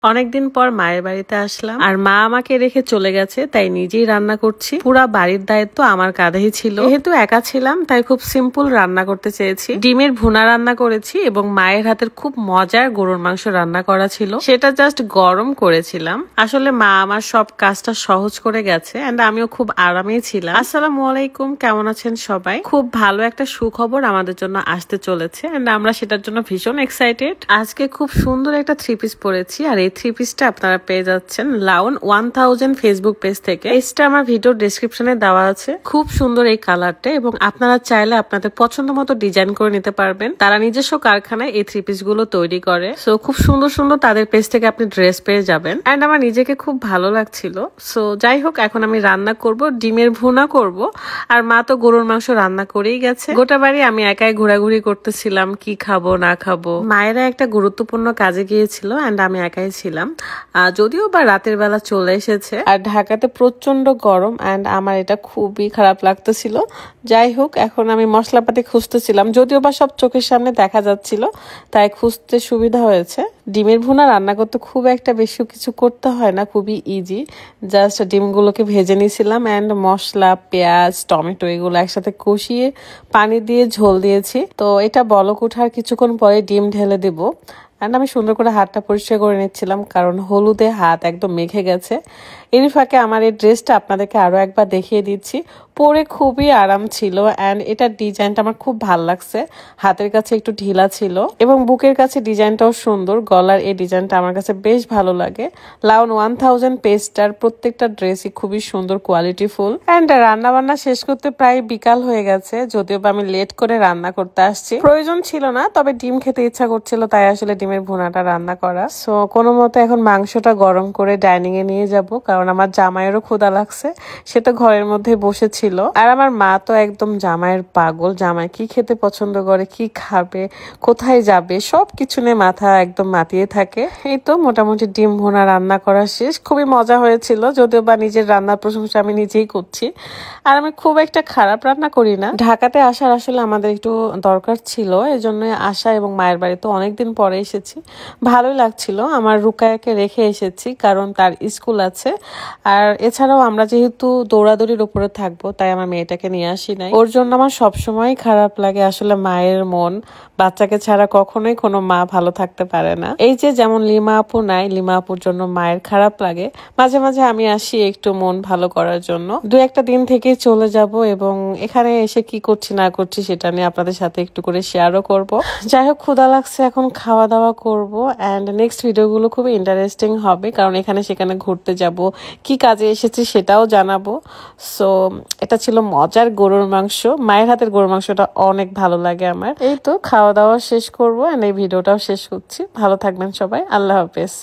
অনেকদিন পর মায়ের বাড়িতে আসলাম আর মা আমাকে রেখে চলে গেছে, তাই নিজেই রান্না করছি। পুরা বাড়ির দায়িত্ব আমার কাঁধেই ছিল। যেহেতু একা ছিলাম তাই খুব সিম্পল রান্না করতে চেয়েছি। ডিমের ভুনা রান্না করেছি এবং মায়ের হাতের খুব মজার গরুর মাংস রান্না করা ছিল, সেটা জাস্ট গরম করেছিলাম। আসলে মা আমার সব কাজটা সহজ করে গেছে এন্ড আমিও খুব আরামেই ছিলাম। আসসালামু আলাইকুম, কেমন আছেন সবাই? খুব ভালো একটা সুখবর আমাদের জন্য আসতে চলেছে এন্ড আমরা সেটার জন্য ভীষণ এক্সাইটেড। আজকে খুব সুন্দর একটা 3 পিস পরেছি আর এই 3 পিসটা আপনারা পেয়ে যাচ্ছেন লাউন 1000 ফেসবুক পেজ থেকে। পেজটা আমার ভিডিও ডেসক্রিপশনে দেওয়া আছে। খুব সুন্দর এই কালারটা এবং আপনারা চাইলে আপনাদের পছন্দ মতো ডিজাইন করে নিতে পারবেন। তারা নিজস্ব কারখানায় এই 3 পিস গুলো তৈরি করে। সো খুব সুন্দর সুন্দর তাদের পেজ থেকে আপনি ড্রেস পেয়ে যাবেন এন্ড আমার নিজেকে খুব ভালো লাগছিল। সো যাই হোক, এখন আমি রান্না করব, ডিমের ভুনা করব। আর মা তো গরুর মাংস রান্না করেই গেছে। গোটা বাড়ি আমি একাই ঘোরাঘুরি করতেছিলাম, কি খাবো না খাবো। মায়েরা একটা গুরুত্বপূর্ণ কাজে গিয়েছিল এন্ড আমি একাই ছিলাম। যদিও বা রাতের বেলা চলে এসেছে আর ঢাকাতে প্রচন্ড গরম এন্ড আমার এটা খুবই খারাপ লাগতেছিল। যাই হোক, এখন আমি মশলাপাতি খুঁজতেছিলাম, যদিও বা সব চোখের সামনে দেখা যাচ্ছিল, তাই খুঁজতে সুবিধা হয়েছে। ডিমের ভুনা রান্না করতে খুব একটা বেশি কিছু করতে হয় না, খুবই ইজি। জাস্ট ডিমগুলোকে ভেজে নিয়েছিলাম এন্ড মশলা, পেঁয়াজ, টমেটো এগুলো একসাথে কষিয়ে পানি দিয়ে ঝোল দিয়েছি। তো এটা বলক ওঠার কিছুক্ষণ পরে ডিম ঢেলে দেবো। এন্ড আমি সুন্দর করে হাতটা পরিষ্কার করে নিচ্ছিলাম, কারণ হলুদে হাত একদম মেখে গেছে। এর ফাঁকে আমার এই ড্রেসটা আপনাদেরকে আরো একবার দেখিয়ে দিচ্ছি। পরে খুবই আরাম ছিল এন্ড এটার ডিজাইনটা আমার খুব ভালো লাগছে। হাতের কাছে একটু ঢিলা ছিল এবং বুকের কাছে ডিজাইনটাও সুন্দর। গলার এই ডিজাইনটা আমার কাছে বেশ ভালো লাগে। লাউন 1000 পেজটার প্রত্যেকটা ড্রেসই খুবই সুন্দর, কোয়ালিটিফুল। এন্ড রান্না বান্না শেষ করতে প্রায় বিকাল হয়ে গেছে, যদিও বা আমি লেট করে রান্না করতে আসছি। প্রয়োজন ছিল না, তবে ডিম খেতে ইচ্ছা করছিল, তাই আসলে ডিমের ভুনাটা রান্না করা। সো কোনো মতো এখন মাংসটা গরম করে ডাইনিং এ নিয়ে যাব, কারণ আমার জামাইয়েরও ক্ষুধা লাগছে। সে তো ঘরের মধ্যে বসেছিল। আর আমার মা তো একদম জামাইয়ের পাগল। জামাই কি খেতে পছন্দ করে, কি খাবে, কোথায় যাবে, সবকিছু নিয়ে মাথা একদম মাতিয়ে থাকে। এই তো মোটামুটি ডিম ভুনা রান্না করা শেষ। খুবই মজা হয়েছিল, যদিও বা নিজের রান্নার প্রশংসা আমি নিজেই করছি। আর আমি খুব একটা খারাপ রান্না করি না। ঢাকাতে আসার আসলে আমাদের একটু দরকার ছিল, এই জন্য আসা এবং মায়ের বাড়িতে অনেকদিন পরে এসেছি। ভালোই লাগছিল। আমার রুকায়াকে রেখে এসেছি, কারণ তার স্কুল আছে। আর এছাড়াও আমরা যেহেতু দৌড়াদৌড়ির উপরে থাকবো, তাই আমার মেয়েটাকে নিয়ে আসি নাই। ওর জন্য আমার সবসময় খারাপ লাগে। আসলে মায়ের মন, বাচ্চাকে ছাড়া কখনোই কোনো মা ভালো থাকতে পারে না। এই যে যেমন লিমা আপু নাই, লিমা আপুর জন্য মায়ের খারাপ লাগে। মাঝে মাঝে আমি আসি একটু মন ভালো করার জন্য। 2-1 দিন থেকেই চলে যাব এবং এখানে এসে কি করছি না করছি সেটা নিয়ে আপনাদের সাথে একটু করে শেয়ারও করব। যাই হোক, ক্ষুধা লাগছে, এখন খাওয়া দাওয়া করব এন্ড নেক্সট ভিডিওগুলো খুবই ইন্টারেস্টিং হবে, কারণ এখানে সেখানে ঘুরতে যাব, কি কাজে এসেছি সেটাও জানাবো। সো এটা ছিল মজার গরুর মাংস। মায়ের হাতের গরুর মাংসটা অনেক ভালো লাগে আমার। এই তো খাওয়া দাওয়া শেষ করবো এন্ড এই ভিডিওটাও শেষ করছি। ভালো থাকবেন সবাই, আল্লাহ হাফেজ।